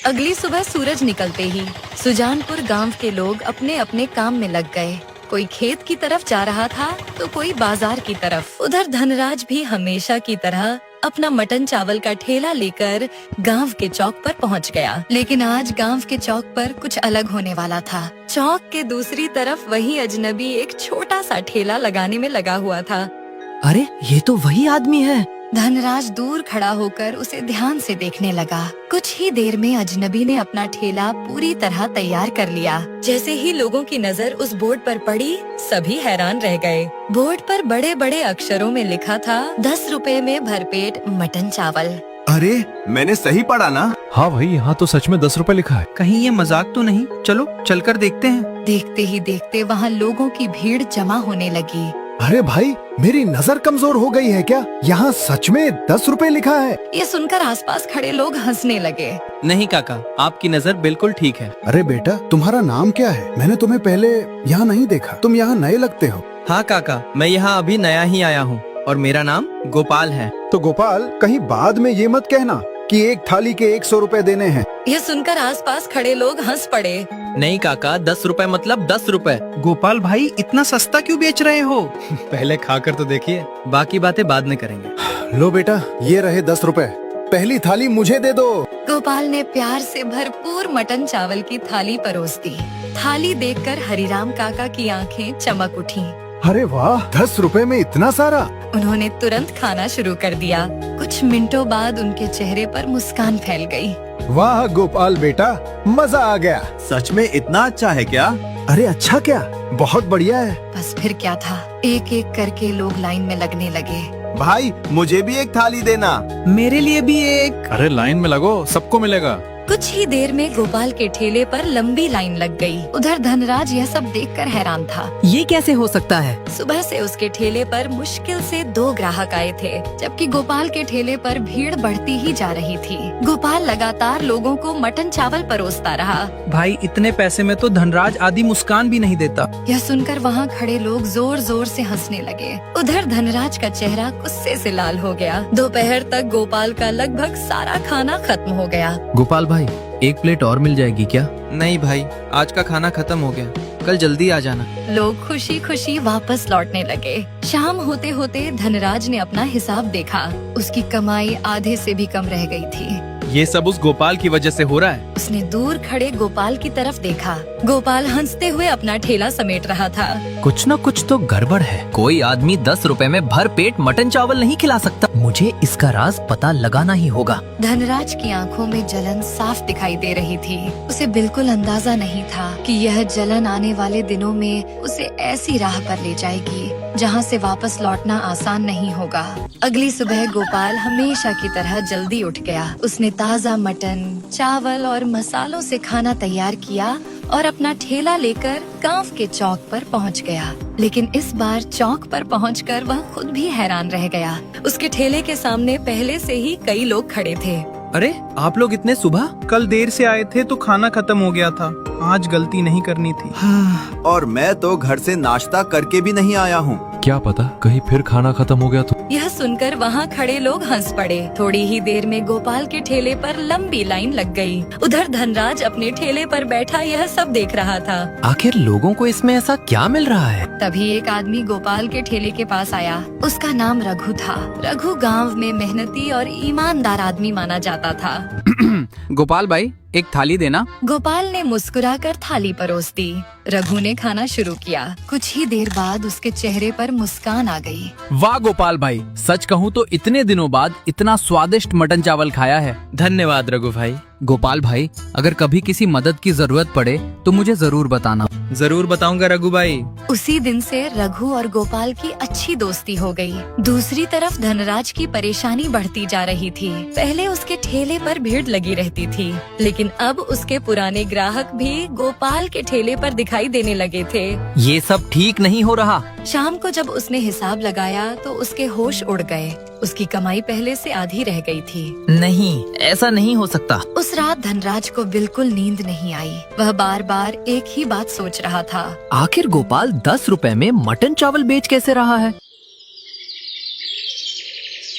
अगली सुबह सूरज निकलते ही सुजानपुर गांव के लोग अपने अपने काम में लग गए। कोई खेत की तरफ जा रहा था तो कोई बाजार की तरफ। उधर धनराज भी हमेशा की तरह अपना मटन चावल का ठेला लेकर गांव के चौक पर पहुंच गया। लेकिन आज गांव के चौक पर कुछ अलग होने वाला था। चौक के दूसरी तरफ वही अजनबी एक छोटा सा ठेला लगाने में लगा हुआ था। अरे ये तो वही आदमी है। धनराज दूर खड़ा होकर उसे ध्यान से देखने लगा। कुछ ही देर में अजनबी ने अपना ठेला पूरी तरह तैयार कर लिया। जैसे ही लोगों की नजर उस बोर्ड पर पड़ी, सभी हैरान रह गए। बोर्ड पर बड़े बड़े अक्षरों में लिखा था 10 रुपए में भरपेट मटन चावल। अरे मैंने सही पढ़ा ना? हाँ भाई, यहाँ तो सच में 10 रुपए लिखा है। कहीं ये मजाक तो नहीं? चलो चलकर देखते हैं। देखते ही देखते वहाँ लोगों की भीड़ जमा होने लगी। अरे भाई, मेरी नजर कमजोर हो गई है क्या? यहाँ सच में 10 रुपए लिखा है। ये सुनकर आसपास खड़े लोग हंसने लगे। नहीं काका, आपकी नजर बिल्कुल ठीक है। अरे बेटा, तुम्हारा नाम क्या है? मैंने तुम्हें पहले यहाँ नहीं देखा। तुम यहाँ नए लगते हो। हाँ काका, मैं यहाँ अभी नया ही आया हूँ और मेरा नाम गोपाल है। तो गोपाल, कहीं बाद में ये मत कहना कि एक थाली के 100 रुपए देने हैं। यह सुनकर आसपास खड़े लोग हंस पड़े। नहीं काका, 10 रुपए मतलब 10 रुपए। गोपाल भाई, इतना सस्ता क्यों बेच रहे हो? पहले खाकर तो देखिए, बाकी बातें बाद में करेंगे। लो बेटा, ये रहे 10 रुपए। पहली थाली मुझे दे दो। गोपाल ने प्यार से भरपूर मटन चावल की थाली परोस दी। थाली देखकर हरिराम काका की आंखें चमक उठी। अरे वाह, 10 रुपए में इतना सारा। उन्होंने तुरंत खाना शुरू कर दिया। कुछ मिनटों बाद उनके चेहरे पर मुस्कान फैल गई। वाह गोपाल बेटा, मजा आ गया। सच में इतना अच्छा है क्या? अरे अच्छा क्या, बहुत बढ़िया है। बस फिर क्या था, एक एक करके लोग लाइन में लगने लगे। भाई मुझे भी एक थाली देना। मेरे लिए भी एक। अरे लाइन में लगो, सबको मिलेगा। कुछ ही देर में गोपाल के ठेले पर लंबी लाइन लग गई। उधर धनराज यह सब देखकर हैरान था। ये कैसे हो सकता है? सुबह से उसके ठेले पर मुश्किल से 2 ग्राहक आए थे, जबकि गोपाल के ठेले पर भीड़ बढ़ती ही जा रही थी। गोपाल लगातार लोगों को मटन चावल परोसता रहा। भाई, इतने पैसे में तो धनराज आधी मुस्कान भी नहीं देता। यह सुनकर वहाँ खड़े लोग जोर जोर से हंसने लगे। उधर धनराज का चेहरा गुस्से से लाल हो गया। दोपहर तक गोपाल का लगभग सारा खाना खत्म हो गया। गोपाल भाई, एक प्लेट और मिल जाएगी क्या? नहीं भाई, आज का खाना खत्म हो गया, कल जल्दी आ जाना। लोग खुशी खुशी वापस लौटने लगे। शाम होते होते धनराज ने अपना हिसाब देखा। उसकी कमाई आधे से भी कम रह गई थी। ये सब उस गोपाल की वजह से हो रहा है। उसने दूर खड़े गोपाल की तरफ देखा। गोपाल हंसते हुए अपना ठेला समेट रहा था। कुछ न कुछ तो गड़बड़ है। कोई आदमी 10 रुपए में भर पेट मटन चावल नहीं खिला सकता। मुझे इसका राज पता लगाना ही होगा। धनराज की आंखों में जलन साफ दिखाई दे रही थी। उसे बिल्कुल अंदाजा नहीं था कि यह जलन आने वाले दिनों में उसे ऐसी राह पर ले जाएगी जहां से वापस लौटना आसान नहीं होगा। अगली सुबह गोपाल हमेशा की तरह जल्दी उठ गया। उसने ताज़ा मटन, चावल और मसालों से खाना तैयार किया और अपना ठेला लेकर गांव के चौक पर पहुंच गया। लेकिन इस बार चौक पर पहुंचकर वह खुद भी हैरान रह गया। उसके ठेले के सामने पहले से ही कई लोग खड़े थे। अरे, आप लोग इतने सुबह? कल देर से आए थे तो खाना खत्म हो गया था। आज गलती नहीं करनी थी। और मैं तो घर से नाश्ता करके भी नहीं आया हूँ। क्या पता कहीं फिर खाना खत्म हो गया तो। यह सुनकर वहाँ खड़े लोग हंस पड़े। थोड़ी ही देर में गोपाल के ठेले पर लंबी लाइन लग गई। उधर धनराज अपने ठेले पर बैठा यह सब देख रहा था। आखिर लोगों को इसमें ऐसा क्या मिल रहा है? तभी एक आदमी गोपाल के ठेले के पास आया। उसका नाम रघु था। रघु गांव में मेहनती और ईमानदार आदमी माना जाता था। गोपाल भाई, एक थाली देना। गोपाल ने मुस्कुराकर थाली परोस दी। रघु ने खाना शुरू किया। कुछ ही देर बाद उसके चेहरे पर मुस्कान आ गई। वाह गोपाल भाई, सच कहूँ तो इतने दिनों बाद इतना स्वादिष्ट मटन चावल खाया है। धन्यवाद रघु भाई। गोपाल भाई, अगर कभी किसी मदद की जरूरत पड़े तो मुझे जरूर बताना। जरूर बताऊंगा रघु भाई। उसी दिन से रघु और गोपाल की अच्छी दोस्ती हो गई। दूसरी तरफ धनराज की परेशानी बढ़ती जा रही थी। पहले उसके ठेले पर भीड़ लगी रहती थी, लेकिन अब उसके पुराने ग्राहक भी गोपाल के ठेले पर दिखाई देने लगे थे। ये सब ठीक नहीं हो रहा। शाम को जब उसने हिसाब लगाया तो उसके होश उड़ गए। उसकी कमाई पहले से आधी रह गई थी। नहीं, ऐसा नहीं हो सकता। उस रात धनराज को बिल्कुल नींद नहीं आई। वह बार बार एक ही बात सोच रहा था। आखिर गोपाल 10 रुपए में मटन चावल बेच कैसे रहा है?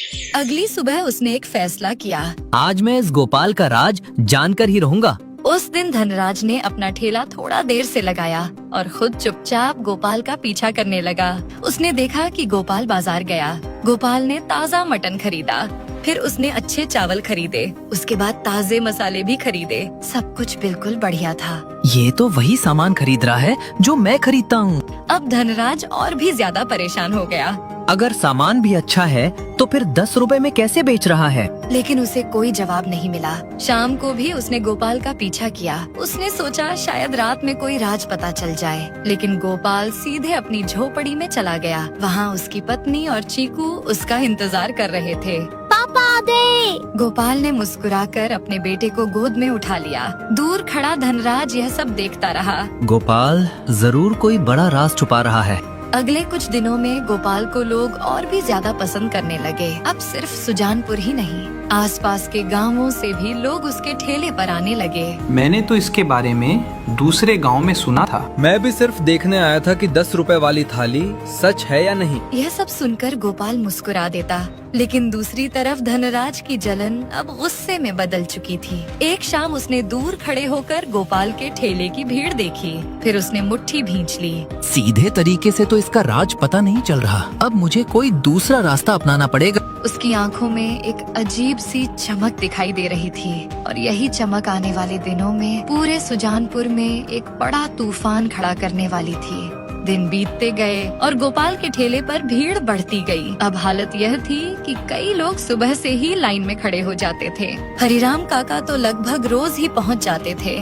अगली सुबह उसने एक फैसला किया। आज मैं इस गोपाल का राज जानकर ही रहूंगा। उस दिन धनराज ने अपना ठेला थोड़ा देर से लगाया और खुद चुपचाप गोपाल का पीछा करने लगा। उसने देखा कि गोपाल बाजार गया। गोपाल ने ताज़ा मटन खरीदा, फिर उसने अच्छे चावल खरीदे, उसके बाद ताज़े मसाले भी खरीदे। सब कुछ बिल्कुल बढ़िया था। ये तो वही सामान खरीद रहा है जो मैं खरीदता हूँ। अब धनराज और भी ज्यादा परेशान हो गया, अगर सामान भी अच्छा है तो फिर 10 रुपए में कैसे बेच रहा है? लेकिन उसे कोई जवाब नहीं मिला। शाम को भी उसने गोपाल का पीछा किया। उसने सोचा शायद रात में कोई राज पता चल जाए, लेकिन गोपाल सीधे अपनी झोपड़ी में चला गया। वहाँ उसकी पत्नी और चीकू उसका इंतजार कर रहे थे। पापा दे। गोपाल ने मुस्कुराकर अपने बेटे को गोद में उठा लिया। दूर खड़ा धनराज यह सब देखता रहा। गोपाल जरूर कोई बड़ा राज छुपा रहा है। अगले कुछ दिनों में गोपाल को लोग और भी ज्यादा पसंद करने लगे। अब सिर्फ सुजानपुर ही नहीं, आसपास के गांवों से भी लोग उसके ठेले पर आने लगे। मैंने तो इसके बारे में दूसरे गांव में सुना था। मैं भी सिर्फ देखने आया था कि 10 रुपए वाली थाली सच है या नहीं। यह सब सुनकर गोपाल मुस्कुरा देता, लेकिन दूसरी तरफ धनराज की जलन अब गुस्से में बदल चुकी थी। एक शाम उसने दूर खड़े होकर गोपाल के ठेले की भीड़ देखी, फिर उसने मुट्ठी भींच ली। सीधे तरीके से तो इसका राज पता नहीं चल रहा। अब मुझे कोई दूसरा रास्ता अपनाना पड़ेगा। उसकी आंखों में एक अजीब सी चमक दिखाई दे रही थी, और यही चमक आने वाले दिनों में पूरे सुजानपुर में एक बड़ा तूफान खड़ा करने वाली थी। दिन बीतते गए और गोपाल के ठेले पर भीड़ बढ़ती गई। अब हालत यह थी कि कई लोग सुबह से ही लाइन में खड़े हो जाते थे। हरिराम काका तो लगभग रोज ही पहुंच जाते थे।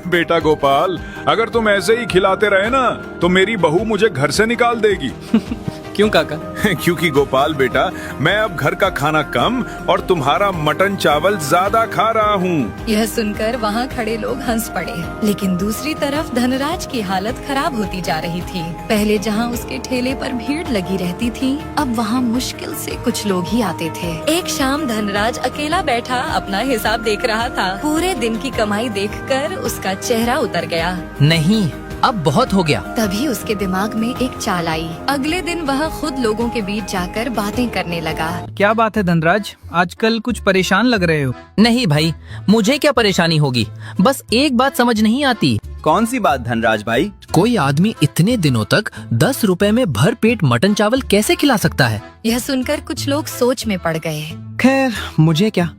बेटा गोपाल, अगर तुम ऐसे ही खिलाते रहे ना तो मेरी बहू मुझे घर से निकाल देगी। क्यों काका? क्योंकि गोपाल बेटा, मैं अब घर का खाना कम और तुम्हारा मटन चावल ज्यादा खा रहा हूँ। यह सुनकर वहाँ खड़े लोग हंस पड़े, लेकिन दूसरी तरफ धनराज की हालत खराब होती जा रही थी। पहले जहाँ उसके ठेले पर भीड़ लगी रहती थी, अब वहाँ मुश्किल से कुछ लोग ही आते थे। एक शाम धनराज अकेला बैठा अपना हिसाब देख रहा था। पूरे दिन की कमाई देखकर उसका चेहरा उतर गया। नहीं, अब बहुत हो गया। तभी उसके दिमाग में एक चाल आई। अगले दिन वह खुद लोगों के बीच जाकर बातें करने लगा। क्या बात है धनराज, आजकल कुछ परेशान लग रहे हो? नहीं भाई, मुझे क्या परेशानी होगी, बस एक बात समझ नहीं आती। कौन सी बात धनराज भाई? कोई आदमी इतने दिनों तक 10 रुपए में भर पेट मटन चावल कैसे खिला सकता है? यह सुनकर कुछ लोग सोच में पड़ गए। खैर मुझे क्या।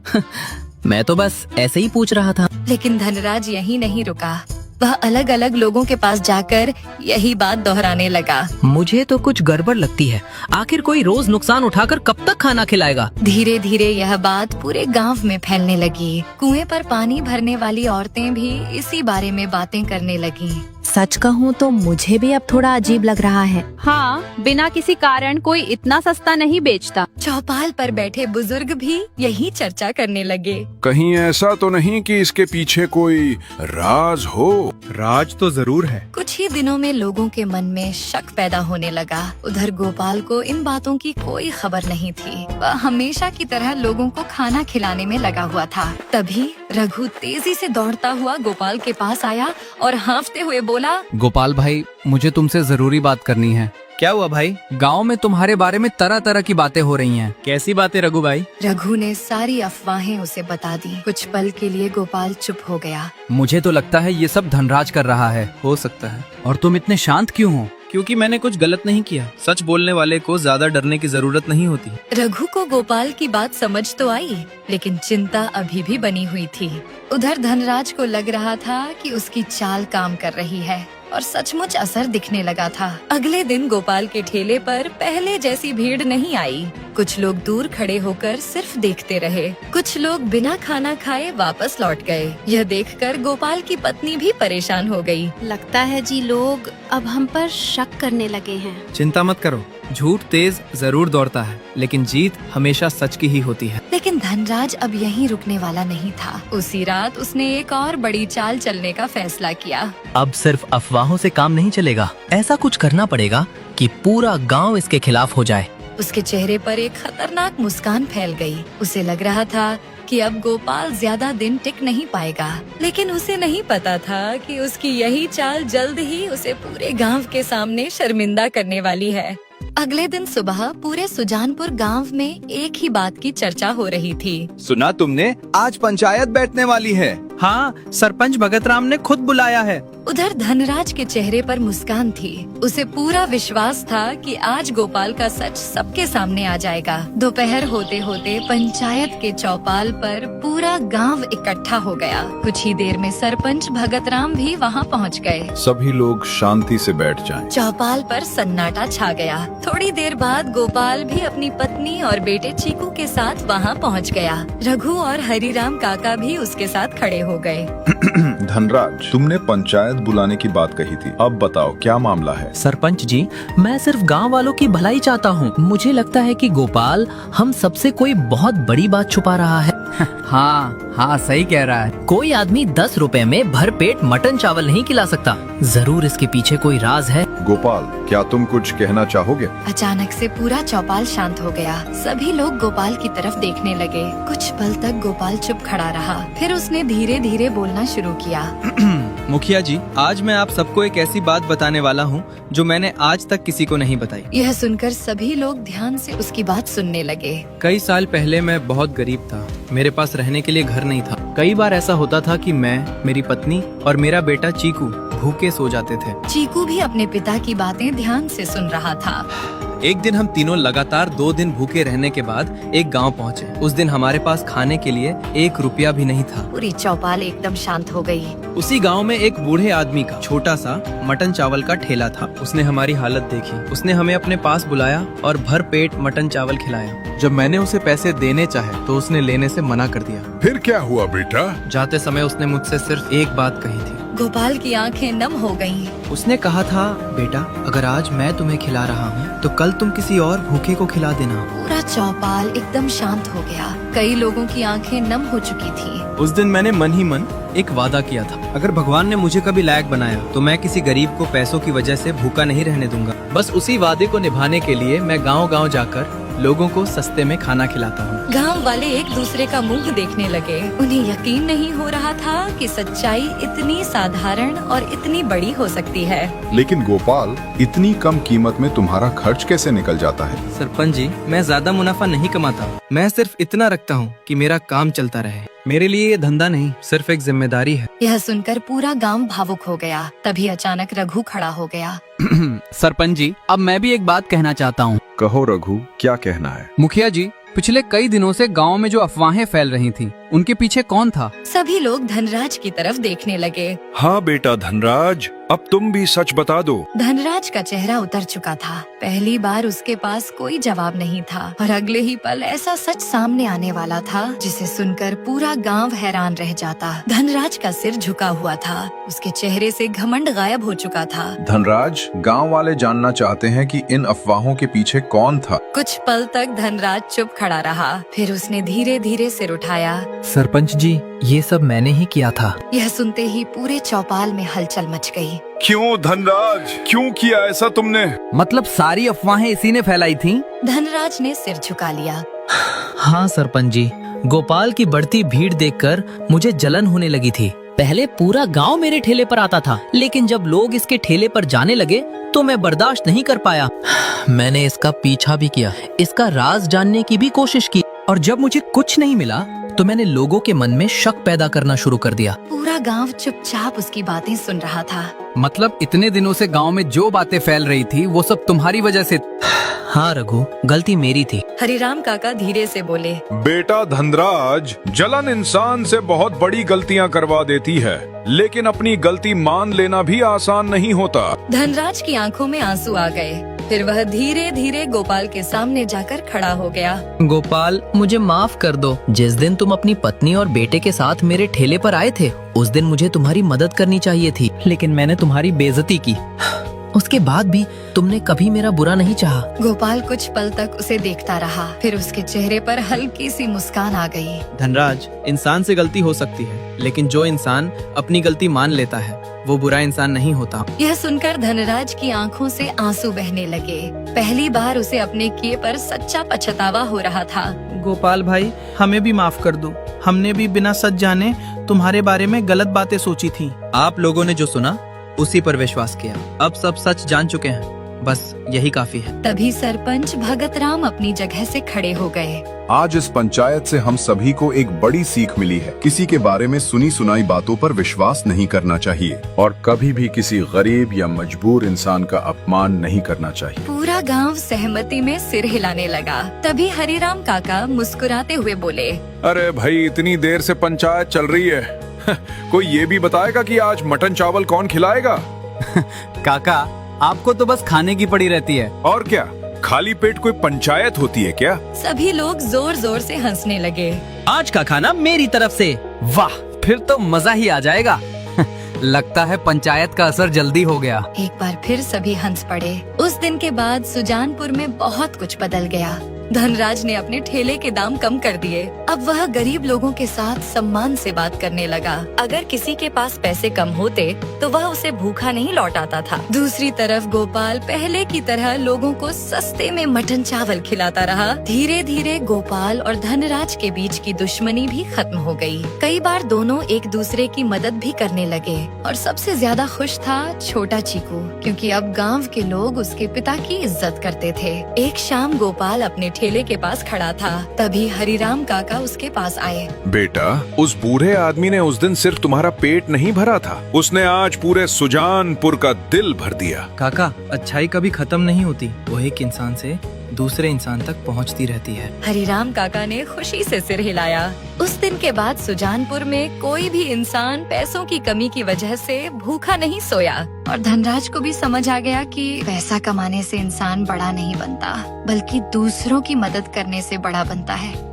मैं तो बस ऐसे ही पूछ रहा था। लेकिन धनराज यहीं नहीं रुका। वह अलग अलग लोगों के पास जाकर यही बात दोहराने लगा। मुझे तो कुछ गड़बड़ लगती है। आखिर कोई रोज नुकसान उठाकर कब तक खाना खिलाएगा? धीरे धीरे यह बात पूरे गांव में फैलने लगी। कुएं पर पानी भरने वाली औरतें भी इसी बारे में बातें करने लगीं। सच कहूँ तो मुझे भी अब थोड़ा अजीब लग रहा है। हाँ, बिना किसी कारण कोई इतना सस्ता नहीं बेचता। चौपाल पर बैठे बुजुर्ग भी यही चर्चा करने लगे। कहीं ऐसा तो नहीं कि इसके पीछे कोई राज हो? राज तो जरूर है। कुछ ही दिनों में लोगों के मन में शक पैदा होने लगा। उधर गोपाल को इन बातों की कोई खबर नहीं थी। वह हमेशा की तरह लोगों को खाना खिलाने में लगा हुआ था। तभी रघु तेजी से दौड़ता हुआ गोपाल के पास आया और हाँफते हुए बोला, गोपाल भाई, मुझे तुमसे जरूरी बात करनी है। क्या हुआ भाई? गांव में तुम्हारे बारे में तरह तरह की बातें हो रही हैं। कैसी बातें रघु भाई? रघु ने सारी अफवाहें उसे बता दी। कुछ पल के लिए गोपाल चुप हो गया। मुझे तो लगता है ये सब धनराज कर रहा है। हो सकता है। और तुम इतने शांत क्यों हो? क्योंकि मैंने कुछ गलत नहीं किया। सच बोलने वाले को ज्यादा डरने की जरूरत नहीं होती। रघु को गोपाल की बात समझ तो आई, लेकिन चिंता अभी भी बनी हुई थी। उधर धनराज को लग रहा था कि उसकी चाल काम कर रही है और सचमुच असर दिखने लगा था। अगले दिन गोपाल के ठेले पर पहले जैसी भीड़ नहीं आई। कुछ लोग दूर खड़े होकर सिर्फ देखते रहे। कुछ लोग बिना खाना खाए वापस लौट गए। यह देखकर गोपाल की पत्नी भी परेशान हो गई। लगता है जी लोग अब हम पर शक करने लगे हैं। चिंता मत करो, झूठ तेज जरूर दौड़ता है, लेकिन जीत हमेशा सच की ही होती है। लेकिन धनराज अब यहीं रुकने वाला नहीं था। उसी रात उसने एक और बड़ी चाल चलने का फैसला किया। अब सिर्फ अफवाहों से काम नहीं चलेगा। ऐसा कुछ करना पड़ेगा कि पूरा गांव इसके खिलाफ हो जाए। उसके चेहरे पर एक खतरनाक मुस्कान फैल गई। उसे लग रहा था कि अब गोपाल ज्यादा दिन टिक नहीं पाएगा, लेकिन उसे नहीं पता था कि उसकी यही चाल जल्द ही उसे पूरे गांव के सामने शर्मिंदा करने वाली है। अगले दिन सुबह पूरे सुजानपुर गांव में एक ही बात की चर्चा हो रही थी। सुना तुमने, आज पंचायत बैठने वाली है। हाँ, सरपंच भगत राम ने खुद बुलाया है। उधर धनराज के चेहरे पर मुस्कान थी। उसे पूरा विश्वास था कि आज गोपाल का सच सबके सामने आ जाएगा। दोपहर होते होते पंचायत के चौपाल पर पूरा गांव इकट्ठा हो गया। कुछ ही देर में सरपंच भगत राम भी वहां पहुंच गए। सभी लोग शांति से बैठ जाएं। चौपाल पर सन्नाटा छा गया। थोड़ी देर बाद गोपाल भी अपनी पत्नी और बेटे चीकू के साथ वहां पहुंच गया। रघु और हरिराम काका भी उसके साथ खड़े हो गए। धनराज, तुमने पंचायत बुलाने की बात कही थी, अब बताओ क्या मामला है? सरपंच जी, मैं सिर्फ गांव वालों की भलाई चाहता हूँ। मुझे लगता है कि गोपाल हम सबसे कोई बहुत बड़ी बात छुपा रहा है। हाँ हाँ, सही कह रहा है। कोई आदमी 10 रुपए में भरपेट मटन चावल नहीं खिला सकता। जरूर इसके पीछे कोई राज है। गोपाल, क्या तुम कुछ कहना चाहोगे? अचानक से पूरा चौपाल शांत हो गया। सभी लोग गोपाल की तरफ देखने लगे। कुछ पल तक गोपाल चुप खड़ा रहा, फिर उसने धीरे धीरे बोलना शुरू किया। मुखिया जी, आज मैं आप सबको एक ऐसी बात बताने वाला हूँ जो मैंने आज तक किसी को नहीं बताई। यह सुनकर सभी लोग ध्यान से उसकी बात सुनने लगे। कई साल पहले मैं बहुत गरीब था। मेरे पास रहने के लिए घर नहीं था। कई बार ऐसा होता था कि मैं, मेरी पत्नी और मेरा बेटा चीकू भूखे सो जाते थे। चीकू भी अपने पिता की बातें ध्यान से सुन रहा था। एक दिन हम तीनों लगातार 2 दिन भूखे रहने के बाद एक गांव पहुंचे। उस दिन हमारे पास खाने के लिए 1 रुपया भी नहीं था। पूरी चौपाल एकदम शांत हो गई। उसी गांव में एक बूढ़े आदमी का छोटा सा मटन चावल का ठेला था। उसने हमारी हालत देखी। उसने हमें अपने पास बुलाया और भर पेट मटन चावल खिलाया। जब मैंने उसे पैसे देने चाहे तो उसने लेने से मना कर दिया। फिर क्या हुआ बेटा? जाते समय उसने मुझसे सिर्फ एक बात कही थी। गोपाल की आंखें नम हो गईं। उसने कहा था, बेटा, अगर आज मैं तुम्हें खिला रहा हूँ तो कल तुम किसी और भूखे को खिला देना। पूरा चौपाल एकदम शांत हो गया। कई लोगों की आंखें नम हो चुकी थी। उस दिन मैंने मन ही मन एक वादा किया था, अगर भगवान ने मुझे कभी लायक बनाया तो मैं किसी गरीब को पैसों की वजह से भूखा नहीं रहने दूंगा। बस उसी वादे को निभाने के लिए मैं गांव-गांव जाकर लोगों को सस्ते में खाना खिलाता हूँ। गांव वाले एक दूसरे का मुंह देखने लगे। उन्हें यकीन नहीं हो रहा था कि सच्चाई इतनी साधारण और इतनी बड़ी हो सकती है। लेकिन गोपाल, इतनी कम कीमत में तुम्हारा खर्च कैसे निकल जाता है? सरपंच जी, मैं ज्यादा मुनाफा नहीं कमाता। मैं सिर्फ इतना रखता हूँ कि मेरा काम चलता रहे। मेरे लिए ये धंधा नहीं, सिर्फ एक जिम्मेदारी है। यह सुनकर पूरा गांव भावुक हो गया। तभी अचानक रघु खड़ा हो गया। सरपंच जी, अब मैं भी एक बात कहना चाहता हूँ। कहो रघु, क्या कहना है? मुखिया जी, पिछले कई दिनों से गांव में जो अफवाहें फैल रही थीं, उनके पीछे कौन था? सभी लोग धनराज की तरफ देखने लगे। हाँ बेटा धनराज, अब तुम भी सच बता दो। धनराज का चेहरा उतर चुका था। पहली बार उसके पास कोई जवाब नहीं था और अगले ही पल ऐसा सच सामने आने वाला था जिसे सुनकर पूरा गांव हैरान रह जाता। धनराज का सिर झुका हुआ था। उसके चेहरे से घमंड गायब हो चुका था। धनराज, गांव वाले जानना चाहते हैं कि इन अफवाहों के पीछे कौन था? कुछ पल तक धनराज चुप खड़ा रहा, फिर उसने धीरे धीरे सिर उठाया। सरपंच जी, ये सब मैंने ही किया था। यह सुनते ही पूरे चौपाल में हलचल मच गई। क्यों धनराज, क्यों किया ऐसा तुमने? मतलब सारी अफवाहें इसी ने फैलाई थीं? धनराज ने सिर झुका लिया। हाँ सरपंच जी, गोपाल की बढ़ती भीड़ देखकर मुझे जलन होने लगी थी। पहले पूरा गांव मेरे ठेले पर आता था, लेकिन जब लोग इसके ठेले पर जाने लगे तो मैं बर्दाश्त नहीं कर पाया। मैंने इसका पीछा भी किया, इसका राज जानने की भी कोशिश की, और जब मुझे कुछ नहीं मिला तो मैंने लोगों के मन में शक पैदा करना शुरू कर दिया। पूरा गांव चुपचाप उसकी बातें सुन रहा था। मतलब इतने दिनों से गांव में जो बातें फैल रही थी वो सब तुम्हारी वजह से? हाँ रघु, गलती मेरी थी। हरिराम काका धीरे से बोले। बेटा धनराज, जलन इंसान से बहुत बड़ी गलतियां करवा देती है, लेकिन अपनी गलती मान लेना भी आसान नहीं होता। धनराज की आंखों में आंसू आ गए। फिर वह धीरे धीरे गोपाल के सामने जाकर खड़ा हो गया। गोपाल, मुझे माफ कर दो। जिस दिन तुम अपनी पत्नी और बेटे के साथ मेरे ठेले पर आए थे, उस दिन मुझे तुम्हारी मदद करनी चाहिए थी, लेकिन मैंने तुम्हारी बेइज्जती की। उसके बाद भी तुमने कभी मेरा बुरा नहीं चाहा। गोपाल कुछ पल तक उसे देखता रहा, फिर उसके चेहरे पर हल्की सी मुस्कान आ गई। धनराज, इंसान से गलती हो सकती है, लेकिन जो इंसान अपनी गलती मान लेता है वो बुरा इंसान नहीं होता। यह सुनकर धनराज की आंखों से आंसू बहने लगे। पहली बार उसे अपने किए पर सच्चा पछतावा हो रहा था। गोपाल भाई, हमें भी माफ कर दो। हमने भी बिना सच जाने तुम्हारे बारे में गलत बातें सोची थी। आप लोगों ने जो सुना उसी पर विश्वास किया। अब सब सच जान चुके हैं। बस यही काफी है। तभी सरपंच भगत राम अपनी जगह से खड़े हो गए। आज इस पंचायत से हम सभी को एक बड़ी सीख मिली है। किसी के बारे में सुनी सुनाई बातों पर विश्वास नहीं करना चाहिए और कभी भी किसी गरीब या मजबूर इंसान का अपमान नहीं करना चाहिए। पूरा गांव सहमति में सिर हिलाने लगा। तभी हरिराम काका मुस्कुराते हुए बोले, अरे भाई, इतनी देर से पंचायत चल रही है, कोई ये भी बताएगा कि आज मटन चावल कौन खिलाएगा? काका, आपको तो बस खाने की पड़ी रहती है। और क्या, खाली पेट कोई पंचायत होती है क्या? सभी लोग जोर जोर से हंसने लगे। आज का खाना मेरी तरफ से। वाह, फिर तो मजा ही आ जाएगा। लगता है पंचायत का असर जल्दी हो गया। एक बार फिर सभी हंस पड़े। उस दिन के बाद सुजानपुर में बहुत कुछ बदल गया। धनराज ने अपने ठेले के दाम कम कर दिए। अब वह गरीब लोगों के साथ सम्मान से बात करने लगा। अगर किसी के पास पैसे कम होते तो वह उसे भूखा नहीं लौटाता था। दूसरी तरफ गोपाल पहले की तरह लोगों को सस्ते में मटन चावल खिलाता रहा। धीरे धीरे गोपाल और धनराज के बीच की दुश्मनी भी खत्म हो गई। कई बार दोनों एक दूसरे की मदद भी करने लगे और सबसे ज्यादा खुश था छोटा चीकू, क्योंकि अब गाँव के लोग उसके पिता की इज्जत करते थे। एक शाम गोपाल अपने ठेले के पास खड़ा था। तभी हरिराम काका उसके पास आए। बेटा, उस बूढ़े आदमी ने उस दिन सिर्फ तुम्हारा पेट नहीं भरा था, उसने आज पूरे सुजानपुर का दिल भर दिया। काका, अच्छाई कभी खत्म नहीं होती, वो एक इंसान से दूसरे इंसान तक पहुंचती रहती है। हरिराम काका ने खुशी से सिर हिलाया। उस दिन के बाद सुजानपुर में कोई भी इंसान पैसों की कमी की वजह से भूखा नहीं सोया और धनराज को भी समझ आ गया कि पैसा कमाने से इंसान बड़ा नहीं बनता, बल्कि दूसरों की मदद करने से बड़ा बनता है।